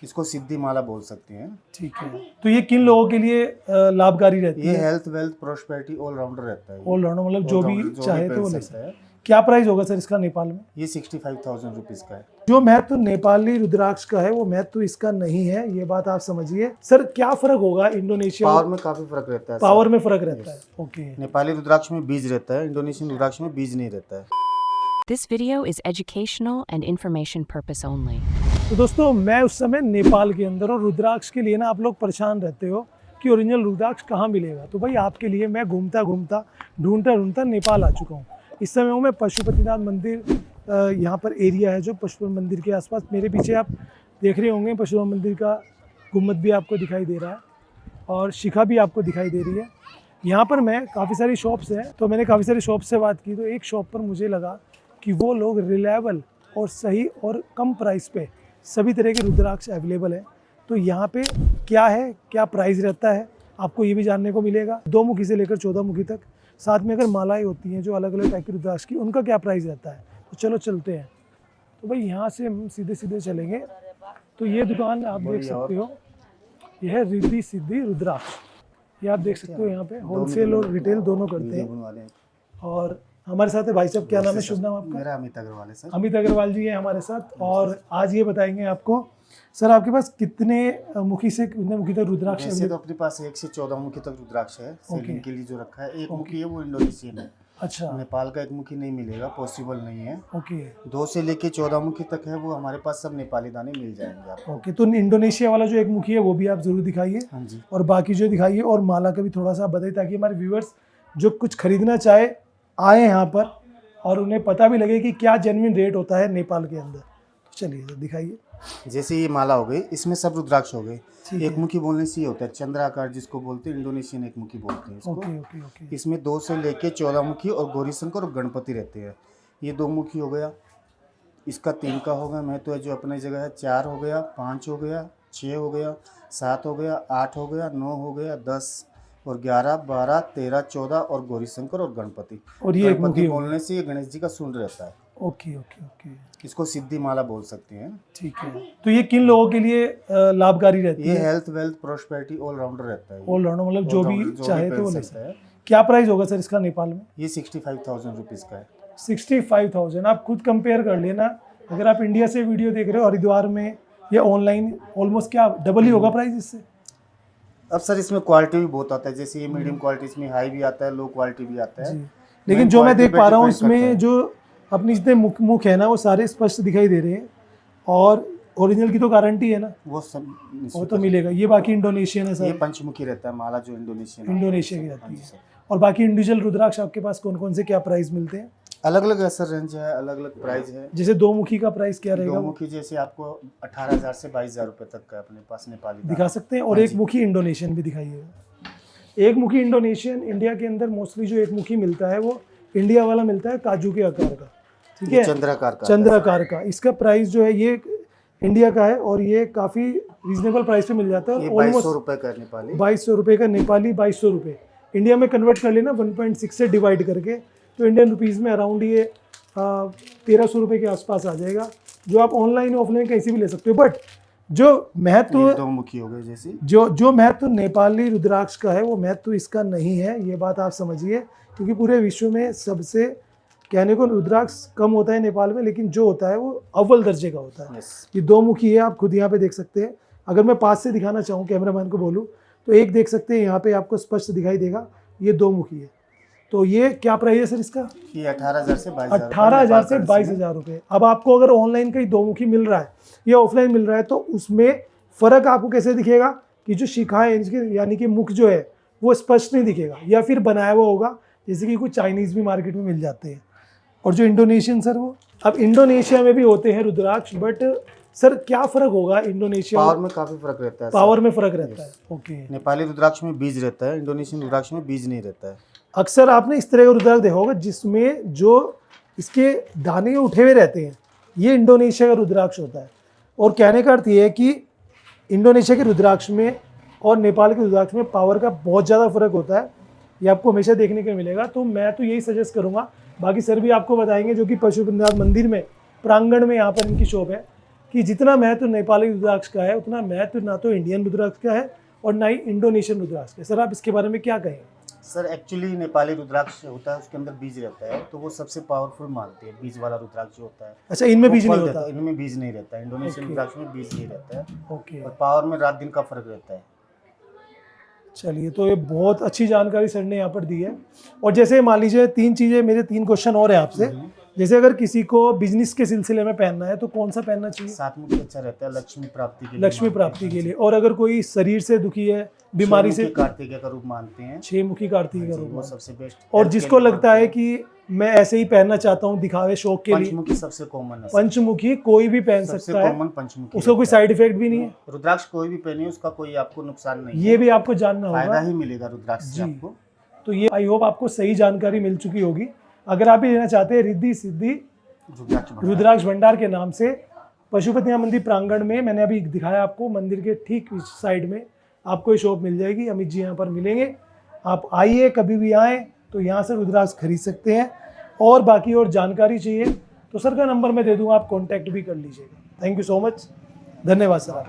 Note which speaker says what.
Speaker 1: इसको सिद्धि माला बोल सकते हैं।
Speaker 2: ठीक है, तो ये किन लोगों के लिए लाभकारी रहती
Speaker 1: ये
Speaker 2: है?
Speaker 1: हेल्थ वेल्थ प्रोस्पेरिटी ऑलराउंडर रहता है।
Speaker 2: ऑलराउंडर मतलब जो भी
Speaker 1: all-rounder,
Speaker 2: चाहे तो वो
Speaker 1: पहन
Speaker 2: ले
Speaker 1: सकता
Speaker 2: सकता है।
Speaker 1: है।
Speaker 2: क्या प्राइस होगा सर इसका नेपाल में?
Speaker 1: ये 65,000 रुपीज़ का है।
Speaker 2: जो महत्व नेपाली रुद्राक्ष का है वो महत्व इसका नहीं है, ये बात आप समझिए। सर क्या फर्क होगा इंडोनेशिया
Speaker 1: पावर में काफ़ी फर्क रहता है।
Speaker 2: पावर में फर्क रहता है? ओके।
Speaker 1: नेपाली रुद्राक्ष में बीज रहता है, इंडोनेशियन रुद्राक्ष में बीज नहीं रहता है।
Speaker 3: This video is educational and information purpose only.
Speaker 2: तो दोस्तों मैं उस समय नेपाल के अंदर और रुद्राक्ष के लिए ना आप लोग परेशान रहते हो कि ओरिजिनल रुद्राक्ष कहाँ मिलेगा, तो भाई आपके लिए मैं घूमता घूमता ढूंढता नेपाल आ चुका हूँ। इस समय हूँ मैं पशुपतिनाथ मंदिर, यहाँ पर एरिया है जो पशुपति मंदिर के आसपास। मेरे पीछे आप देख रहे होंगे पशुपति मंदिर का गुम्बद भी आपको दिखाई दे रहा है और शिखा भी आपको दिखाई दे रही है। यहाँ पर मैं काफ़ी सारी शॉप्स हैं, तो मैंने काफ़ी सारी शॉप से बात की, तो एक शॉप पर मुझे लगा कि वो लोग रिलायबल और सही और कम प्राइस पे सभी तरह के रुद्राक्ष अवेलेबल है। तो यहाँ पे क्या है, क्या प्राइस रहता है, आपको ये भी जानने को मिलेगा। 2 मुखी से लेकर 14 मुखी तक, साथ में अगर मालाएं होती हैं जो अलग अलग टाइप के रुद्राक्ष की, उनका क्या प्राइस रहता है। तो चलो चलते हैं। तो भाई यहाँ से हम सीधे सीधे चलेंगे। तो ये दुकान आप देख सकते हो, यह है रिद्धि सिद्धि रुद्राक्ष। ये आप देख सकते हो यहाँ पे होलसेल और रिटेल दोनों करते हैं। और हमारे साथ है भाई साहब, क्या नाम है, शुभ नाम आपका?
Speaker 1: मेरा अमित अग्रवाल है सर।
Speaker 2: अमित अग्रवाल जी है हमारे साथ, और आज ये बताएंगे आपको सर आपके पास कितने मुखी से कितने मुखी तक रुद्राक्ष
Speaker 1: वैसे तो अपने पास 1 से 14 मुखी तक रुद्राक्ष है। सेलिंग के लिए जो रखा है, एक मुखी है वो इंडोनेशियन है।
Speaker 2: अच्छा,
Speaker 1: नेपाल का एक मुखी नहीं मिलेगा, पॉसिबल नहीं है।
Speaker 2: ओके
Speaker 1: 2 से लेके 14 मुखी तक है, वो हमारे पास सब नेपाली दाने मिल जाएंगे आपको।
Speaker 2: ओके। तो इंडोनेशिया वाला जो एक मुखी है वो भी आप जरूर दिखाइए,
Speaker 1: हाँ जी।
Speaker 2: और बाकी जो दिखाइए, और माला का भी थोड़ा सा बताइए, ताकि हमारे व्यूअर्स जो कुछ खरीदना चाहे आए यहाँ पर और उन्हें पता भी लगे कि क्या जेन्युइन रेट होता है नेपाल के अंदर। तो चलिए सर दिखाइए।
Speaker 1: जैसे ये माला हो गई, इसमें सब रुद्राक्ष हो गए।
Speaker 2: ठीक
Speaker 1: एक मुखी बोलने से ही होता है, चंद्राकार जिसको बोलते हैं, इंडोनेशियन एक मुखी बोलते हैं इसको।
Speaker 2: Okay okay okay.
Speaker 1: इसमें 2 से लेके 14 मुखी और गौरीशंकर और गणपति रहते हैं। ये 2 मुखी हो गया, इसका 3 का हो गया। मैं तो जो अपनी जगह है 4 हो गया, 5 हो गया, 6 हो गया, 7 हो गया, 8 हो गया, 9 हो गया, 10 और 11, 12, 13, 14 और गौरीशंकर और गणपति।
Speaker 2: और ये एक
Speaker 1: गणपति
Speaker 2: मुखी
Speaker 1: बोलने से ये गणेश जी का सूंड रहता है।
Speaker 2: Okay okay okay.
Speaker 1: इसको सिद्धि माला बोल सकते हैं।
Speaker 2: ठीक है, तो ये किन लोगों के लिए लाभकारी रहती
Speaker 1: ये
Speaker 2: है?
Speaker 1: हेल्थ वेल्थ प्रोस्पेरिटी ऑलराउंडर रहता है।
Speaker 2: ऑलराउंडर मतलब जो भी
Speaker 1: all-rounder,
Speaker 2: चाहे
Speaker 1: पहन
Speaker 2: तो वो ले
Speaker 1: सकता
Speaker 2: सकता है।
Speaker 1: है।
Speaker 2: क्या प्राइस होगा सर इसका नेपाल में?
Speaker 1: ये 65,000 रुपीज़ का है।
Speaker 2: 65,000। आप खुद कंपेयर कर लेना, अगर आप इंडिया से वीडियो देख रहे हो हरिद्वार में या ऑनलाइन, ऑलमोस्ट क्या डबल ही होगा प्राइस इससे।
Speaker 1: अब सर इसमें क्वालिटी भी बहुत आता है, जैसे ये मीडियम क्वालिटी, इसमें हाई भी आता है, लो क्वालिटी भी आता है।
Speaker 2: जी, लेकिन जो मैं देख पा रहा हूँ इसमें जो अपनी जितने मुख है ना वो सारे स्पष्ट दिखाई दे रहे हैं, और ओरिजिनल की तो गारंटी है ना,
Speaker 1: वो सब
Speaker 2: वो तो मिलेगा। ये बाकी इंडोनेशियन है
Speaker 1: ये
Speaker 2: सर,
Speaker 1: पंचमुखी रहता है माला जो इंडोनेशियन है।
Speaker 2: इंडोनेशिया की रहती
Speaker 1: हाँ जी
Speaker 2: है।
Speaker 1: सर।
Speaker 2: और बाकी इंडिविजुअल रुद्राक्ष आपके पास कौन कौन से क्या प्राइस मिलते हैं?
Speaker 1: अलग अलग सर रेंज है, अलग अलग प्राइस है।
Speaker 2: जैसे 2 मुखी का प्राइस क्या
Speaker 1: 2
Speaker 2: रहेगा,
Speaker 1: मुखी जैसे आपको 18,000 से 22,000 रुपये तक का अपने पास नेपाली
Speaker 2: दिखा सकते हैं? और
Speaker 1: हाँ
Speaker 2: एक
Speaker 1: जी।
Speaker 2: मुखी इंडोनेशियन भी दिखाइएगा। एक मुखी इंडोनेशियन, इंडिया के अंदर मोस्टली जो एक मुखी मिलता है वो इंडिया वाला मिलता है काजू के आकार का, ठीक है,
Speaker 1: चंद्राकार का।
Speaker 2: चंद्राकार का। इसका प्राइस जो है ये इंडिया का है, और ये काफ़ी रीजनेबल प्राइस पे मिल जाता है।
Speaker 1: ये
Speaker 2: ऑलमोस्ट
Speaker 1: 2200 रुपये का नेपाली।
Speaker 2: 2200 रुपये का नेपाली, 2200 रुपये इंडिया में कन्वर्ट कर लेना 1.6 से डिवाइड करके, तो इंडियन रुपीज़ में अराउंड ये 1300 रुपये के आसपास आ जाएगा, जो आप ऑनलाइन ऑफलाइन कैसे भी ले सकते हो। बट जो महत्व
Speaker 1: 2 मुखी हो गए जैसे,
Speaker 2: जो महत्व नेपाली रुद्राक्ष का है वो महत्व इसका नहीं है, ये बात आप समझिए। क्योंकि पूरे विश्व में सबसे कहने को रुद्राक्ष कम होता है नेपाल में, लेकिन जो होता है वो अव्वल दर्जे का होता है।
Speaker 1: यस।
Speaker 2: ये 2 मुखी है, आप खुद यहाँ पे देख सकते हैं। अगर मैं पास से दिखाना चाहूँ, कैमरामैन को बोलूँ, तो एक देख सकते हैं यहाँ पे आपको स्पष्ट दिखाई देगा, ये 2 मुखी है। तो ये क्या प्राइस है सर इसका?
Speaker 1: ये 18,000 से 22,000
Speaker 2: 18,000 से 22,000 रुपये। अब आपको अगर ऑनलाइन कहीं 2 मुखी मिल रहा है या ऑफलाइन मिल रहा है, तो उसमें फ़र्क आपको कैसे दिखेगा कि जो शिखा है इनके, यानी कि मुख जो है वो स्पष्ट नहीं दिखेगा, या फिर बनाया हुआ होगा, जैसे कि कुछ चाइनीज़ भी मार्केट में मिल जाते हैं। और जो इंडोनेशियन सर, वो अब इंडोनेशिया में भी होते हैं रुद्राक्ष, बट सर क्या फ़र्क होगा इंडोनेशिया?
Speaker 1: पावर में काफ़ी फर्क रहता है।
Speaker 2: पावर में फ़र्क रहता है। ओके।
Speaker 1: नेपाली रुद्राक्ष में बीज रहता है, इंडोनेशियन रुद्राक्ष में बीज नहीं रहता है।
Speaker 2: अक्सर आपने इस तरह का रुद्राक्ष देखा होगा जिसमें जो इसके दाने उठे हुए रहते हैं, ये इंडोनेशिया का रुद्राक्ष होता है। और कहने का अर्थ ये है कि इंडोनेशिया के रुद्राक्ष में और नेपाल के रुद्राक्ष में पावर का बहुत ज़्यादा फर्क होता है, ये आपको हमेशा देखने को मिलेगा। तो मैं तो यही सजेस्ट करूँगा, बाकी सर भी आपको बताएंगे, जो कि पशुपतिनाथ मंदिर में प्रांगण में यहाँ पर इनकी शॉप है, कि जितना महत्व नेपाली रुद्राक्ष का है उतना महत्व ना तो इंडियन रुद्राक्ष का है और ना ही इंडोनेशियन रुद्राक्ष का है। सर आप इसके बारे में क्या कहेंगे?
Speaker 1: सर एक्चुअली नेपाली रुद्राक्ष होता है उसके अंदर बीज रहता है, तो वो सबसे पावरफुल मानते हैं बीज वाला रुद्राक्ष जो होता है।
Speaker 2: अच्छा, इनमें
Speaker 1: वो
Speaker 2: बीज नहीं
Speaker 1: फल
Speaker 2: होता?
Speaker 1: देता है, इनमें बीज नहीं रहता है। Indonesian
Speaker 2: Okay.
Speaker 1: रुद्राक्ष में बीज नहीं रहता है
Speaker 2: ओके,
Speaker 1: और पावर में रात दिन का फर्क रहता है।
Speaker 2: चलिए, तो ये बहुत अच्छी जानकारी सर ने यहाँ पर दी है। और जैसे मान लीजिए 3 चीज़ें, मेरे 3 क्वेश्चन और हैं आपसे। जैसे अगर किसी को बिजनेस के सिलसिले में पहनना है तो कौन सा पहनना चाहिए?
Speaker 1: 7 मुखी अच्छा रहता है लक्ष्मी प्राप्ति के लिए।
Speaker 2: लक्ष्मी प्राप्ति के लिए। और अगर कोई शरीर से दुखी है, बीमारी से,
Speaker 1: कार्तिकेय का रूप मानते हैं।
Speaker 2: 6 मुखी कार्तिक का
Speaker 1: जी, वो
Speaker 2: रूप।
Speaker 1: सबसे बेस्ट।
Speaker 2: और जिसको लगता है कि मैं ऐसे ही पहनना चाहता हूँ दिखावे शौक के लिए,
Speaker 1: पंचमुखी सबसे कॉमन है।
Speaker 2: पंचमुखी कोई भी पहन
Speaker 1: सबसे
Speaker 2: सकता है,
Speaker 1: कॉमन पंचमुखी
Speaker 2: उसका कोई
Speaker 1: रहता है।
Speaker 2: साइड इफेक्ट भी नहीं है।
Speaker 1: रुद्राक्ष कोई भी पहने उसका कोई आपको नुकसान नहीं है,
Speaker 2: ये भी आपको जानना
Speaker 1: फायदा
Speaker 2: होगा
Speaker 1: ही मिलेगा रुद्राक्ष से
Speaker 2: जी।
Speaker 1: आपको।
Speaker 2: तो ये आई होप आपको सही जानकारी मिल चुकी होगी। अगर आप भी लेना चाहते हैं रिद्धि सिद्धि रुद्राक्ष भंडार के नाम से, पशुपति मंदिर प्रांगण में, मैंने अभी दिखाया आपको, मंदिर के ठीक साइड में आपको ये शॉप मिल जाएगी। अमित जी यहाँ पर मिलेंगे, आप आइए, कभी भी आएँ तो यहाँ से रुद्राक्ष खरीद सकते हैं। और बाकी और जानकारी चाहिए तो सर का नंबर मैं दे दूँगा, आप कॉन्टैक्ट भी कर लीजिएगा। थैंक यू सो मच, धन्यवाद सर।